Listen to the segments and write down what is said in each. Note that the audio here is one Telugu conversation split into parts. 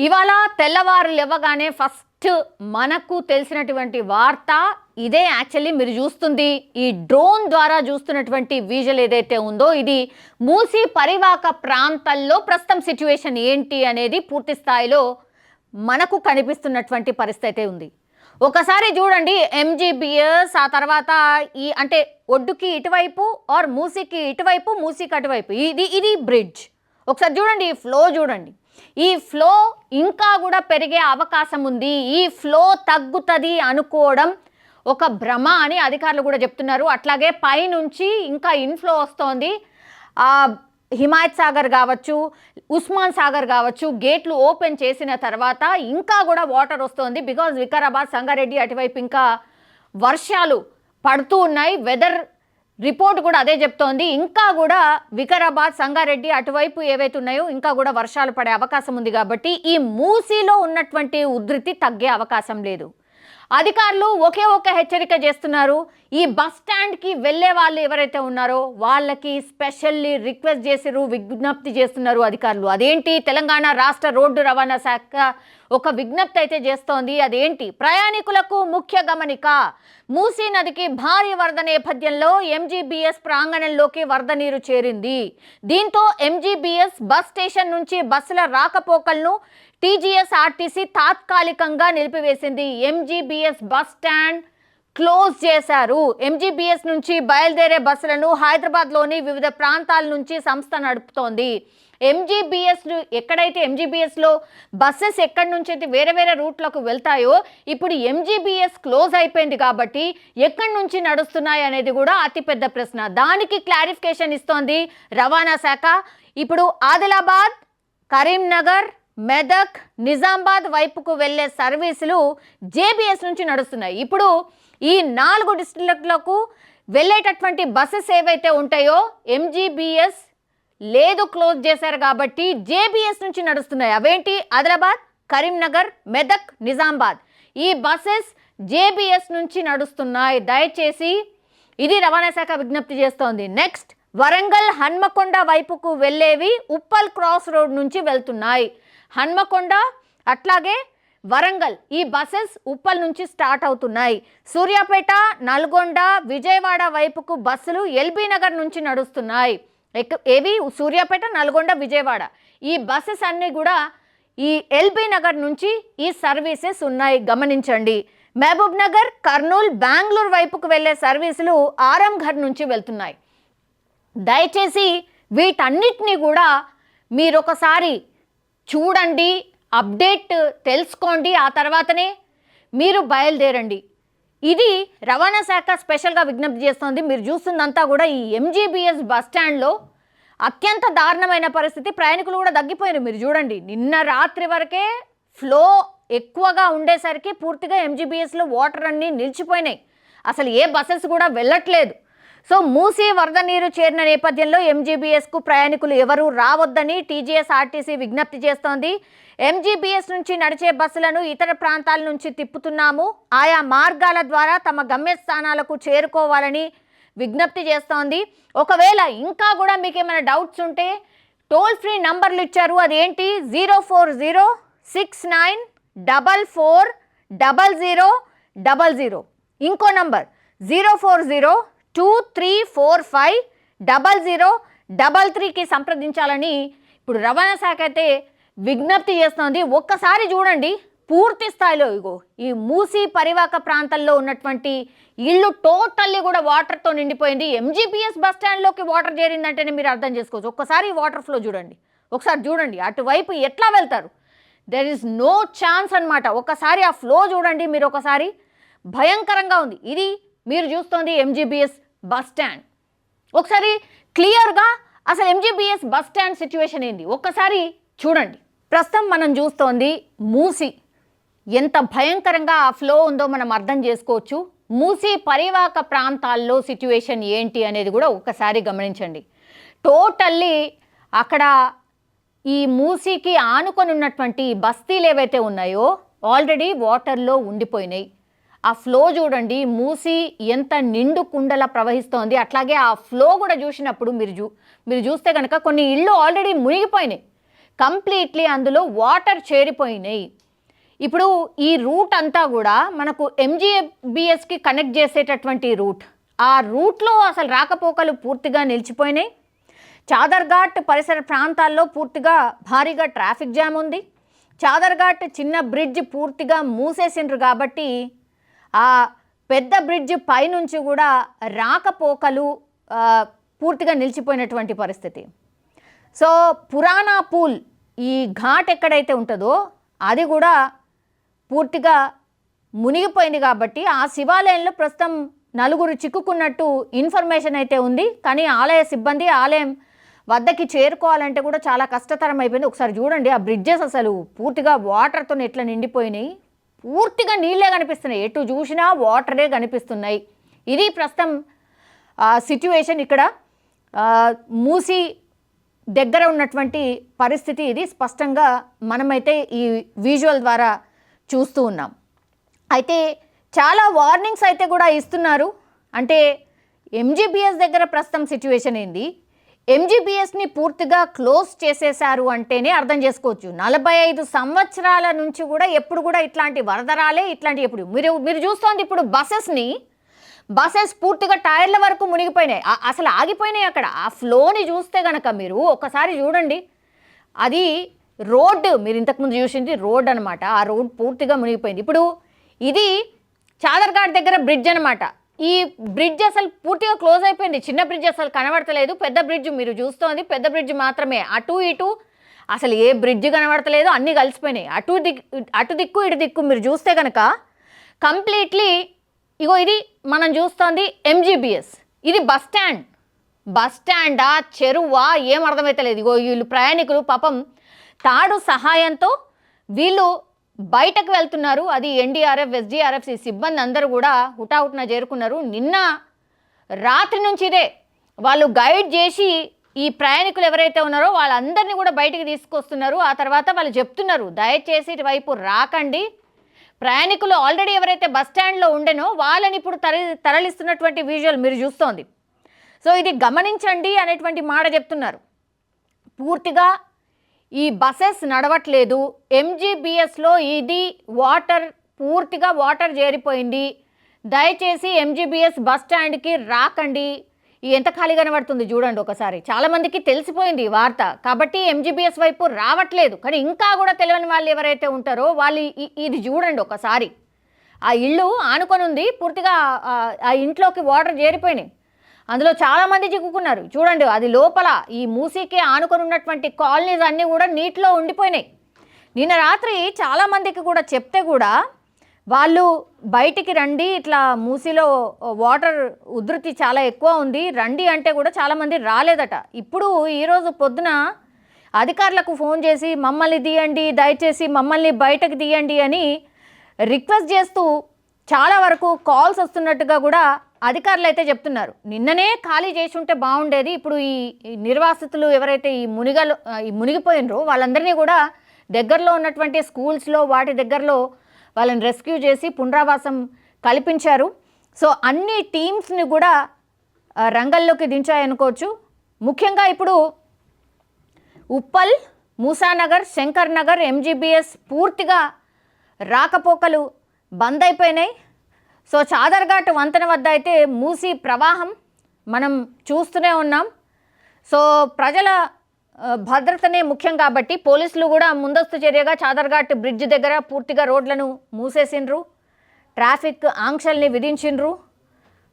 ఇవాళ తెల్లవారు లేవగానే ఫస్ట్ మనకు తెలిసినటువంటి వార్త ఇదే. యాక్చువల్లీ మీరు చూస్తుంది ఈ డ్రోన్ ద్వారా చూస్తున్నటువంటి విజువల్ ఏదైతే ఉందో ఇది మూసీ పరివాహక ప్రాంతాల్లో ప్రస్తుతం సిచ్యువేషన్ ఏంటి అనేది పూర్తి స్థాయిలో మనకు కనిపిస్తున్నటువంటి పరిస్థితి ఉంది. ఒకసారి చూడండి ఎంజీబీఎస్, ఆ తర్వాత ఈ అంటే ఒడ్డుకి ఇటువైపు ఆర్ మూసీకి ఇటువైపు, మూసీకి అటువైపు ఇది బ్రిడ్జ్. ఒకసారి చూడండి ఈ ఫ్లో చూడండి. ఈ ఫ్లో ఇంకా కూడా పెరిగే అవకాశం ఉంది. ఈ ఫ్లో తగ్గుతుంది అనుకోవడం ఒక భ్రమ అని అధికారులు కూడా చెప్తున్నారు. అట్లాగే పైనుంచి ఇంకా ఇన్ఫ్లో వస్తోంది. హిమాయత్ సాగర్ కావచ్చు, ఉస్మాన్ సాగర్ కావచ్చు, గేట్లు ఓపెన్ చేసిన తర్వాత ఇంకా కూడా వాటర్ వస్తుంది. బికాజ్ వికారాబాద్, సంగారెడ్డి అటువైపు ఇంకా వర్షాలు పడుతూ ఉన్నాయి. వెదర్ రిపోర్ట్ కూడా అదే చెప్తోంది. ఇంకా కూడా వికారాబాద్, సంగారెడ్డి అటువైపు ఏవైతే ఉన్నాయో ఇంకా కూడా వర్షాలు పడే అవకాశం ఉంది. కాబట్టి ఈ మూసీలో ఉన్నటువంటి ఉధృతి తగ్గే అవకాశం లేదు. అధికారులు ఒకే ఒక హెచ్చరిక చేస్తున్నారు. ఈ బస్ స్టాండ్కి వెళ్ళే వాళ్ళు ఎవరైతే ఉన్నారో వాళ్ళకి స్పెషల్లీ రిక్వెస్ట్ చేసిరు, విజ్ఞప్తి చేస్తున్నారు అధికారులు. అదేంటి, తెలంగాణ రాష్ట్ర రోడ్డు రవాణా శాఖ ఒక విజ్ఞప్తి అయితే చేస్తోంది. అదేంటి, ప్రయాణికులకు ముఖ్య గమనిక. మూసీ నదికి భారీ వరద నేపథ్యంలో ఎంజీబీఎస్ ప్రాంగణంలోకి వరద నీరు చేరింది. దీంతో ఎంజీబీఎస్ బస్ స్టేషన్ నుంచి బస్సుల రాకపోకలను టీజీఎస్ ఆర్టీసీ తాత్కాలికంగా నిలిపివేసింది. ఎంజీబీఎస్ బస్ స్టాండ్ క్లోజ్ చేశారు. ఎంజీబీఎస్ నుంచి బయలుదేరే బస్సులను హైదరాబాద్లోని వివిధ ప్రాంతాల నుంచి సంస్థ నడుపుతోంది. ఎంజీబీఎస్ ఎక్కడైతే ఎంజీబీఎస్లో బస్సెస్ ఎక్కడి నుంచి అయితే వేరే వేరే రూట్లకు వెళ్తాయో ఇప్పుడు ఎంజీబీఎస్ క్లోజ్ అయిపోయింది కాబట్టి ఎక్కడి నుంచి నడుస్తున్నాయి అనేది కూడా అతిపెద్ద ప్రశ్న. దానికి క్లారిఫికేషన్ ఇస్తోంది రవాణా శాఖ. ఇప్పుడు ఆదిలాబాద్, కరీంనగర్, మెదక్, నిజామాబాద్ వైపుకు వెళ్లే సర్వీసులు జేబీఎస్ నుంచి నడుస్తున్నాయి. ఇప్పుడు ఈ 4 డిస్ట్రిక్ట్లకు వెళ్ళేటటువంటి బస్సెస్ ఏవైతే ఉంటాయో ఎంజీబీఎస్ లేదు, క్లోజ్ చేశారు కాబట్టి జేబీఎస్ నుంచి నడుస్తున్నాయి. అవేంటి, ఆదిలాబాద్, కరీంనగర్, మెదక్, నిజామాబాద్ ఈ బస్సెస్ జేబీఎస్ నుంచి నడుస్తున్నాయి. దయచేసి ఇది రవాణా శాఖ విజ్ఞప్తి చేస్తోంది. నెక్స్ట్, వరంగల్, హన్మకొండ వైపుకు వెళ్ళేవి ఉప్పల్ క్రాస్ రోడ్ నుంచి వెళ్తున్నాయి. హన్మకొండ అట్లాగే వరంగల్ ఈ బస్సెస్ ఉప్పల్ నుంచి స్టార్ట్ అవుతున్నాయి. సూర్యాపేట, నల్గొండ, విజయవాడ వైపుకు బస్సులు ఎల్బీ నగర్ నుంచి నడుస్తున్నాయి. ఏవి, సూర్యాపేట, నల్గొండ, విజయవాడ ఈ బస్సెస్ అన్నీ కూడా ఈ ఎల్బీ నగర్ నుంచి ఈ సర్వీసెస్ ఉన్నాయి, గమనించండి. మహబూబ్ నగర్, కర్నూలు, బెంగళూరు వైపుకు వెళ్ళే సర్వీసులు ఆరంఘర్ నుంచి వెళ్తున్నాయి. దయచేసి వీటన్నిటినీ కూడా మీరు ఒకసారి చూడండి, అప్డేట్ తెలుసుకోండి, ఆ తర్వాతనే మీరు బయలుదేరండి. ఇది రవాణా శాఖ స్పెషల్గా విజ్ఞప్తి చేస్తోంది. మీరు చూస్తుందంతా కూడా ఈ ఎంజీబీఎస్ బస్ స్టాండ్లో అత్యంత దారుణమైన పరిస్థితి. ప్రయాణికులు కూడా తగ్గిపోయారు. మీరు చూడండి, నిన్న రాత్రి వరకే ఫ్లో ఎక్కువగా ఉండేసరికి పూర్తిగా ఎంజీబీఎస్లో వాటర్ అన్నీ నిలిచిపోయినాయి. అసలు ఏ బస్సెస్ కూడా వెళ్ళట్లేదు. సో మూసీ వరద నీరు చేరిన నేపథ్యంలో ఎంజీబీఎస్కు ప్రయాణికులు ఎవరూ రావద్దని టీజీఎస్ ఆర్టీసీ విజ్ఞప్తి చేస్తోంది. ఎంజీబీఎస్ నుంచి నడిచే బస్సులను ఇతర ప్రాంతాల నుంచి తిప్పుతున్నాము. ఆయా మార్గాల ద్వారా తమ గమ్యస్థానాలకు చేరుకోవాలని విజ్ఞప్తి చేస్తోంది. ఒకవేళ ఇంకా కూడా మీకు ఏమైనా డౌట్స్ ఉంటే టోల్ ఫ్రీ నంబర్లు ఇచ్చారు. అదేంటి, 04069440000. ఇంకో నంబర్ 04023450033కి సంప్రదించాలని ఇప్పుడు రవాణా శాఖ అయితే విజ్ఞప్తి చేస్తోంది. ఒక్కసారి చూడండి పూర్తి స్థాయిలో ఇగో ఈ మూసీ పరివాహక ప్రాంతాల్లో ఉన్నటువంటి ఇల్లు టోటల్లీ కూడా వాటర్తో నిండిపోయింది. ఎంజీబీఎస్ బస్ స్టాండ్లోకి వాటర్ చేరిందంటేనే మీరు అర్థం చేసుకోవచ్చు. ఒక్కసారి వాటర్ ఫ్లో చూడండి, ఒకసారి చూడండి అటువైపు ఎట్లా వెళ్తారు. దెర్ ఈజ్ నో ఛాన్స్ అనమాట. ఒకసారి ఆ ఫ్లో చూడండి మీరు, ఒకసారి భయంకరంగా ఉంది. ఇది మీరు చూస్తోంది ఎంజీబీఎస్ బస్ స్టాండ్. ఒకసారి క్లియర్గా అసలు ఎంజీబీఎస్ బస్ స్టాండ్ సిచ్యువేషన్ ఏంది ఒక్కసారి చూడండి. ప్రస్తుతం మనం చూస్తోంది మూసీ, ఎంత భయంకరంగా ఆ ఫ్లో ఉందో మనం అర్థం చేసుకోవచ్చు. మూసీ పరివాహక ప్రాంతాల్లో సిచ్యువేషన్ ఏంటి అనేది కూడా ఒక్కసారి గమనించండి. టోటల్లీ అక్కడ ఈ మూసీకి ఆనుకొని ఉన్నటువంటి బస్తీలు ఏవైతే ఉన్నాయో ఆల్రెడీ వాటర్లో ఉండిపోయినాయి. ఆ ఫ్లో చూడండి, మూసీ ఎంత నిండు కుండలా ప్రవహిస్తోంది. అట్లాగే ఆ ఫ్లో కూడా చూసినప్పుడు మీరు చూస్తే కనుక కొన్ని ఇళ్ళు ఆల్రెడీ మునిగిపోయినాయి. కంప్లీట్లీ అందులో వాటర్ చేరిపోయినాయి. ఇప్పుడు ఈ రూట్ అంతా కూడా మనకు ఎంజీబీఎస్కి కనెక్ట్ చేసేటటువంటి రూట్, ఆ రూట్లో అసలు రాకపోకలు పూర్తిగా నిలిచిపోయినాయి. చాదర్ఘాట్ పరిసర ప్రాంతాల్లో పూర్తిగా భారీగా ట్రాఫిక్ జామ్ ఉంది. చాదర్ఘాట్ చిన్న బ్రిడ్జ్ పూర్తిగా మూసేసిండ్రు కాబట్టి ఆ పెద్ద బ్రిడ్జ్ పైనుంచి కూడా రాకపోకలు పూర్తిగా నిలిచిపోయినటువంటి పరిస్థితి. సో పురాణా పూల్ ఈ ఘాట్ ఎక్కడైతే ఉంటుందో అది కూడా పూర్తిగా మునిగిపోయింది కాబట్టి ఆ శివాలయంలో ప్రస్తుతం 4 చిక్కుకున్నట్టు ఇన్ఫర్మేషన్ అయితే ఉంది. కానీ ఆలయ సిబ్బంది ఆలయం వద్దకి చేరుకోవాలంటే కూడా చాలా కష్టతరం అయిపోయింది. ఒకసారి చూడండి, ఆ బ్రిడ్జెస్ అసలు పూర్తిగా వాటర్తో ఎట్లా నిండిపోయినాయి, పూర్తిగా నీళ్ళే కనిపిస్తున్నాయి, ఎటు చూసినా వాటరే కనిపిస్తున్నాయి. ఇది ప్రస్తుతం సిచ్యువేషన్ ఇక్కడ మూసీ దగ్గర ఉన్నటువంటి పరిస్థితి. ఇది స్పష్టంగా మనమైతే ఈ విజువల్ ద్వారా చూస్తూ ఉన్నాం. అయితే చాలా వార్నింగ్స్ అయితే కూడా ఇస్తున్నారు. అంటే ఎంజీబీఎస్ దగ్గర ప్రస్తుతం సిచ్యువేషన్ ఏంది, ఎంజీబీఎస్ని పూర్తిగా క్లోజ్ చేసేశారు అంటేనే అర్థం చేసుకోవచ్చు. 45 సంవత్సరాల నుంచి కూడా ఎప్పుడు కూడా ఇట్లాంటి వరదరాలే ఇట్లాంటి ఎప్పుడు మీరు చూస్తోంది ఇప్పుడు బసెస్ పూర్తిగా టైర్ల వరకు మునిగిపోయినాయి, అసలు ఆగిపోయినాయి. అక్కడ ఆ ఫ్లోని చూస్తే కనుక మీరు ఒకసారి చూడండి, అది రోడ్డు, మీరు ఇంతకుముందు చూసింది రోడ్ అనమాట, ఆ రోడ్ పూర్తిగా మునిగిపోయింది. ఇప్పుడు ఇది చాదర్ఘాట్ దగ్గర బ్రిడ్జ్ అనమాట. ఈ బ్రిడ్జ్ అసలు పూర్తిగా క్లోజ్ అయిపోయింది. చిన్న బ్రిడ్జ్ అసలు కనబడతలేదు, పెద్ద బ్రిడ్జ్ మీరు చూస్తోంది పెద్ద బ్రిడ్జ్ మాత్రమే. అటు ఇటు అసలు ఏ బ్రిడ్జ్ కనబడతలేదు, అన్నీ కలిసిపోయినాయి. అటు దిక్కు ఇటు దిక్కు మీరు చూస్తే కనుక కంప్లీట్లీ ఇగో ఇది మనం చూస్తోంది ఎంజీబీఎస్. ఇది బస్ స్టాండా చెరువా ఏం అర్థమైతలేదు. ఇగో వీళ్ళు ప్రయాణికులు పాపం తాడు సహాయంతో వీళ్ళు బయటకు వెళ్తున్నారు. అది ఎన్డీఆర్ఎఫ్ ఎస్డీఆర్ఎఫ్ సిబ్బంది అందరూ కూడా హుటాహుటిన చేరుకున్నారు. నిన్న రాత్రి నుంచి ఇదే వాళ్ళు గైడ్ చేసి ఈ ప్రయాణికులు ఎవరైతే ఉన్నారో వాళ్ళందరినీ కూడా బయటికి తీసుకొస్తున్నారు. ఆ తర్వాత వాళ్ళు చెప్తున్నారు, దయచేసి ఇటువైపు రాకండి. ప్రయాణికులు ఆల్రెడీ ఎవరైతే బస్ స్టాండ్లో ఉండేనో వాళ్ళని ఇప్పుడు తరలిస్తున్నటువంటి విజువల్ మీరు చూస్తోంది. సో ఇది గమనించండి అనేటువంటి మాట చెప్తున్నారు. పూర్తిగా ఈ బసెస్ నడవట్లేదు. ఎంజీబీఎస్లో ఇది పూర్తిగా వాటర్ చేరిపోయింది. దయచేసి ఎంజీబీఎస్ బస్ స్టాండ్కి రాకండి. ఎంత ఖాళీ కనబడుతుంది చూడండి ఒకసారి. చాలామందికి తెలిసిపోయింది ఈ వార్త కాబట్టి ఎంజీబీఎస్ వైపు రావట్లేదు. కానీ ఇంకా కూడా తెలియని వాళ్ళు ఎవరైతే ఉంటారో వాళ్ళు ఇది చూడండి ఒకసారి. ఆ ఇల్లు ఆనుకొని ఉంది, పూర్తిగా ఆ ఇంట్లోకి వాటర్ చేరిపోయినాయి. అందులో చాలామంది చిక్కుకున్నారు చూడండి. అది లోపల ఈ మూసీకి ఆనుకొని ఉన్నటువంటి కాలనీస్ అన్నీ కూడా నీటిలో ఉండిపోయినాయి. నిన్న రాత్రి చాలామందికి కూడా చెప్తే కూడా వాళ్ళు బయటికి రండి, ఇట్లా మూసీలో వాటర్ ఉధృతి చాలా ఎక్కువ ఉంది రండి అంటే కూడా చాలామంది రాలేదట. ఇప్పుడు ఈరోజు పొద్దున అధికారులకు ఫోన్ చేసి మమ్మల్ని తీయండి, దయచేసి మమ్మల్ని బయటకు తీయండి అని రిక్వెస్ట్ చేస్తూ చాలా వరకు కాల్స్ వస్తున్నట్టుగా కూడా అధికారులు అయితే చెప్తున్నారు. నిన్ననే ఖాళీ చేసి ఉంటే బాగుండేది. ఇప్పుడు ఈ నిర్వాసితులు ఎవరైతే ఈ మునిగిపోయినరో వాళ్ళందరినీ కూడా దగ్గరలో ఉన్నటువంటి స్కూల్స్లో వాటి దగ్గరలో వాళ్ళని రెస్క్యూ చేసి పునరావాసం కల్పించారు. సో అన్ని టీమ్స్ని కూడా రంగంలోకి దించాయనుకోవచ్చు. ముఖ్యంగా ఇప్పుడు ఉప్పల్, మూసానగర్, శంకర్ నగర్, ఎంజీబీఎస్ పూర్తిగా రాకపోకలు బంద్ అయిపోయినాయి. సో చాదర్ఘాట్ వంతెన వద్ద అయితే మూసీ ప్రవాహం మనం చూస్తూనే ఉన్నాం. సో ప్రజల భద్రతనే ముఖ్యం కాబట్టి పోలీసులు కూడా ముందస్తు చర్యగా చాదర్ఘాట్ బ్రిడ్జ్ దగ్గర పూర్తిగా రోడ్లను మూసేసిండ్రు, ట్రాఫిక్ ఆంక్షల్ని విధించిండ్రు.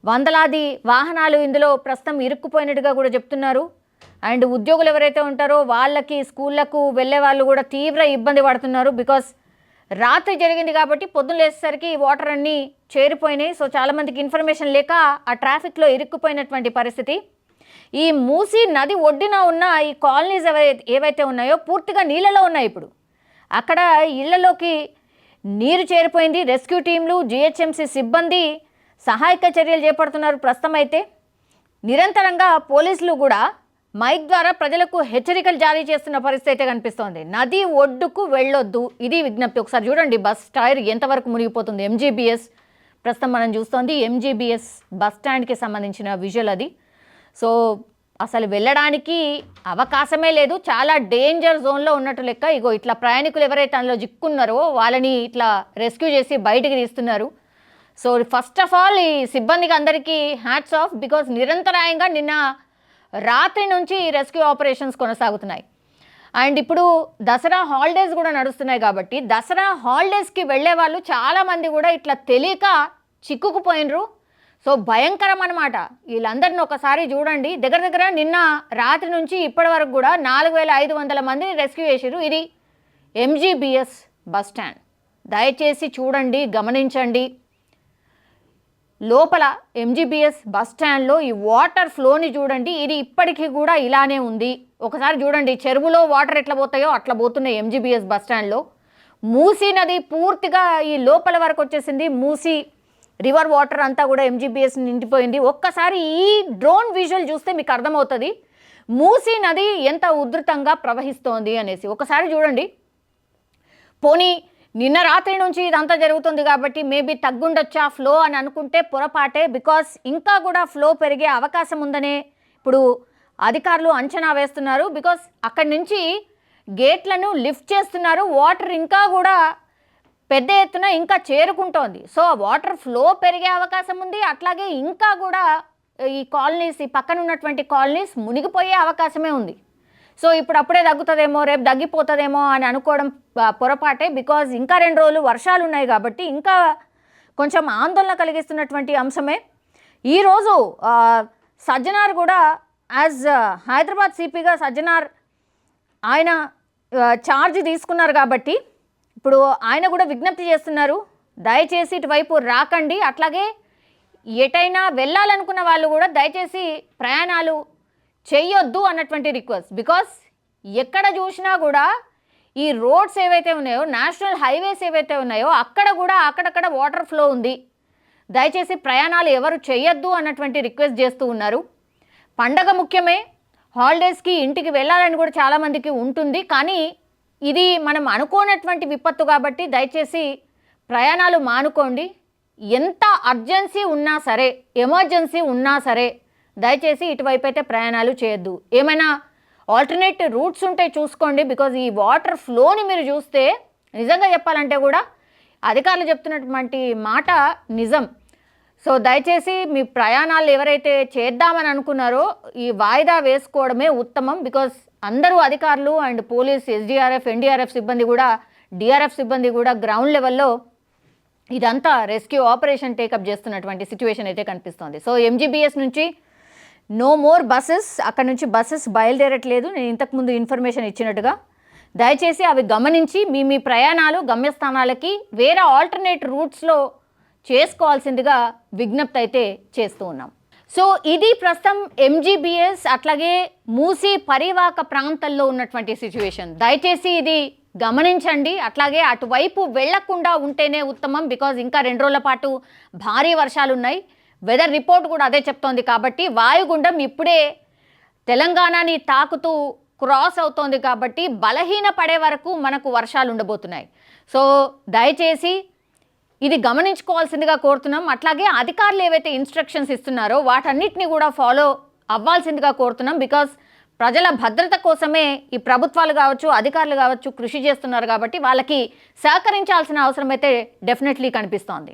వందలాది వాహనాలు ఇందులో ప్రస్తుతం ఇరుక్కుపోయినట్టుగా కూడా చెప్తున్నారు. అండ్ ఉద్యోగులు ఎవరైతే ఉంటారో వాళ్ళకి స్కూళ్ళకు వెళ్ళే వాళ్ళు కూడా తీవ్ర ఇబ్బంది పడుతున్నారు. బికాస్ రాత్రి జరిగింది కాబట్టి పొద్దున్న లేచేసరికి వాటర్ అన్నీ చేరిపోయినాయి. సో చాలామందికి ఇన్ఫర్మేషన్ లేక ఆ ట్రాఫిక్లో ఇరుక్కుపోయినటువంటి పరిస్థితి. ఈ మూసీ నది ఒడ్డున ఉన్న ఈ కాలనీస్ ఏవైతే ఉన్నాయో పూర్తిగా నీళ్ళలో ఉన్నాయి. ఇప్పుడు అక్కడ ఇళ్లలోకి నీరు చేరిపోయింది. రెస్క్యూ టీంలు, జిహెచ్ఎంసీ సిబ్బంది సహాయక చర్యలు చేపడుతున్నారు. ప్రస్తుతం అయితే నిరంతరంగా పోలీసులు కూడా మైక్ ద్వారా ప్రజలకు హెచ్చరికలు జారీ చేస్తున్న పరిస్థితి అయితే కనిపిస్తోంది. నది ఒడ్డుకు వెళ్ళొద్దు, ఇది విజ్ఞప్తి. ఒకసారి చూడండి బస్ టైర్ ఎంతవరకు మునిగిపోతుంది. ఎంజీబీఎస్ ప్రస్తుతం మనం చూస్తోంది ఎంజీబీఎస్ బస్ స్టాండ్కి సంబంధించిన విజువల్ అది. సో అసలు వెళ్ళడానికి అవకాశమే లేదు. చాలా డేంజర్ జోన్లో ఉన్నట్టు లెక్క. ఇగో ఇట్లా ప్రయాణికులు ఎవరైతే అందులో చిక్కున్నారో వాళ్ళని ఇట్లా రెస్క్యూ చేసి బయటికి తీస్తున్నారు. సో ఫస్ట్ ఆఫ్ ఆల్ ఈ సిబ్బందికి అందరికీ హ్యాట్స్ ఆఫ్, బికాజ్ నిరంతరాయంగా నిన్న రాత్రి నుంచి రెస్క్యూ ఆపరేషన్స్ కొనసాగుతున్నాయి. అండ్ ఇప్పుడు దసరా హాలిడేస్ కూడా నడుస్తున్నాయి కాబట్టి దసరా హాలిడేస్కి వెళ్ళే వాళ్ళు చాలామంది కూడా ఇట్లా తెలియక చిక్కుకుపోయినరు. సో భయంకరం అనమాట. వీళ్ళందరిని ఒకసారి చూడండి. దగ్గర దగ్గర నిన్న రాత్రి నుంచి ఇప్పటి వరకు కూడా 4500 మందిని రెస్క్యూ చేసారు. ఇది ఎంజీబీఎస్ బస్ స్టాండ్. దయచేసి చూడండి, గమనించండి. లోపల ఎంజీబీఎస్ బస్ స్టాండ్లో ఈ వాటర్ ఫ్లోని చూడండి. ఇది ఇప్పటికీ కూడా ఇలానే ఉంది. ఒకసారి చూడండి, చెరువులో వాటర్ ఎట్లా పోతాయో అట్లా పోతున్నాయి ఎంజీబీఎస్ బస్ స్టాండ్లో. మూసీ నది పూర్తిగా ఈ లోపల వరకు వచ్చేసింది. మూసీ రివర్ వాటర్ అంతా కూడా ఎంజీబీఎస్ నిండిపోయింది. ఒక్కసారి ఈ డ్రోన్ విజువల్ చూస్తే మీకు అర్థమవుతుంది మూసీ నది ఎంత ఉధృతంగా ప్రవహిస్తోంది అనేసి. ఒకసారి చూడండి. పోనీ నిన్న రాత్రి నుంచి ఇదంతా జరుగుతుంది కాబట్టి మేబీ తగ్గుండొచ్చా ఫ్లో అని అనుకుంటే పొరపాటే. బికాస్ ఇంకా కూడా ఫ్లో పెరిగే అవకాశం ఉందనే ఇప్పుడు అధికారులు అంచనా వేస్తున్నారు. బికాస్ అక్కడి నుంచి గేట్లను లిఫ్ట్ చేస్తున్నారు. వాటర్ ఇంకా కూడా పెద్ద ఎత్తున ఇంకా చేరుకుంటోంది. సో వాటర్ ఫ్లో పెరిగే అవకాశం ఉంది. అట్లాగే ఇంకా కూడా ఈ కాలనీస్, ఈ పక్కన ఉన్నటువంటి కాలనీస్ మునిగిపోయే అవకాశమే ఉంది. సో ఇప్పుడు అప్పుడే తగ్గుతుందేమో, రేపు తగ్గిపోతుందేమో అని అనుకోవడం పొరపాటే. బికాజ్ ఇంకా 2 రోజులు వర్షాలు ఉన్నాయి కాబట్టి ఇంకా కొంచెం ఆందోళన కలిగిస్తున్నటువంటి అంశమే. ఈరోజు సజ్జనార్ కూడా యాజ్ హైదరాబాద్ సిపిగా సజ్జనార్ ఆయన ఛార్జ్ తీసుకున్నారు కాబట్టి ఇప్పుడు ఆయన కూడా విజ్ఞప్తి చేస్తున్నారు, దయచేసి ఇటువైపు రాకండి. అట్లాగే ఎటైనా వెళ్ళాలనుకున్న వాళ్ళు కూడా దయచేసి ప్రయాణాలు చేయొద్దు అన్నటువంటి రిక్వెస్ట్. బికాస్ ఎక్కడ చూసినా కూడా ఈ రోడ్స్ ఏవైతే ఉన్నాయో, నేషనల్ హైవేస్ ఏవైతే ఉన్నాయో అక్కడ కూడా అక్కడక్కడ వాటర్ ఫ్లో ఉంది. దయచేసి ప్రయాణాలు ఎవరు చేయొద్దు అన్నటువంటి రిక్వెస్ట్ చేస్తూ ఉన్నారు. పండగ ముఖ్యమే, హాలిడేస్కి ఇంటికి వెళ్ళాలని కూడా చాలామందికి ఉంటుంది. కానీ ఇది మనం అనుకోనటువంటి విపత్తు కాబట్టి దయచేసి ప్రయాణాలు మానుకోండి. ఎంత అర్జెన్సీ ఉన్నా సరే, ఎమర్జెన్సీ ఉన్నా సరే దయచేసి ఇటువైపు అయితే ప్రయాణాలు చేయొద్దు. ఏమైనా ఆల్టర్నేట్ రూట్స్ ఉంటే చూసుకోండి. బికాజ్ ఈ వాటర్ ఫ్లోని మీరు చూస్తే నిజంగా చెప్పాలంటే కూడా అధికారులు చెప్తున్నటువంటి మాట నిజం. సో దయచేసి మీ ప్రయాణాలు ఎవరైతే చేద్దామని అనుకున్నారో ఈ వాయిదా వేసుకోవడమే ఉత్తమం. బికాజ్ అందరూ అధికారులు అండ్ పోలీస్, ఎస్డీఆర్ఎఫ్, ఎన్డీఆర్ఎఫ్ సిబ్బంది కూడా, డిఆర్ఎఫ్ సిబ్బంది కూడా గ్రౌండ్ లెవెల్లో ఇదంతా రెస్క్యూ ఆపరేషన్ టేకప్ చేస్తున్నటువంటి సిచ్యువేషన్ అయితే కనిపిస్తోంది. సో ఎంజీబీఎస్ నుంచి నో మోర్ బస్సెస్, అక్కడ నుంచి బస్సెస్ బయలుదేరట్లేదు. నేను ఇంతకుముందు ఇన్ఫర్మేషన్ ఇచ్చినట్టుగా దయచేసి అవి గమనించి మీ ప్రయాణాలు గమ్యస్థానాలకి వేరే ఆల్టర్నేట్ రూట్స్లో చేసుకోవాల్సిందిగా విజ్ఞప్తి అయితే చేస్తూ ఉన్నాం. సో ఇది ప్రస్తుతం ఎంజీబీఎస్ అట్లాగే మూసీ పరివాహక ప్రాంతాల్లో ఉన్నటువంటి సిచ్యువేషన్. దయచేసి ఇది గమనించండి. అట్లాగే అటువైపు వెళ్లకుండా ఉంటేనే ఉత్తమం. బికాజ్ ఇంకా 2 రోజుల పాటు భారీ వర్షాలు ఉన్నాయి. వెదర్ రిపోర్ట్ కూడా అదే చెప్తోంది. కాబట్టి వాయుగుండం ఇప్పుడే తెలంగాణని తాకుతూ క్రాస్ అవుతోంది కాబట్టి బలహీన పడే వరకు మనకు వర్షాలు ఉండబోతున్నాయి. సో దయచేసి ఇది గమనించుకోవాల్సిందిగా కోరుతున్నాం. అట్లాగే అధికారులు ఏవైతే ఇన్స్ట్రక్షన్స్ ఇస్తున్నారో వాటన్నిటిని కూడా ఫాలో అవ్వాల్సిందిగా కోరుతున్నాం. బికాజ్ ప్రజల భద్రత కోసమే ఈ ప్రభుత్వాలు కావచ్చు, అధికారులు కావచ్చు కృషి చేస్తున్నారు కాబట్టి వాళ్ళకి సహకరించాల్సిన అవసరం అయితే డెఫినెట్లీ కనిపిస్తోంది.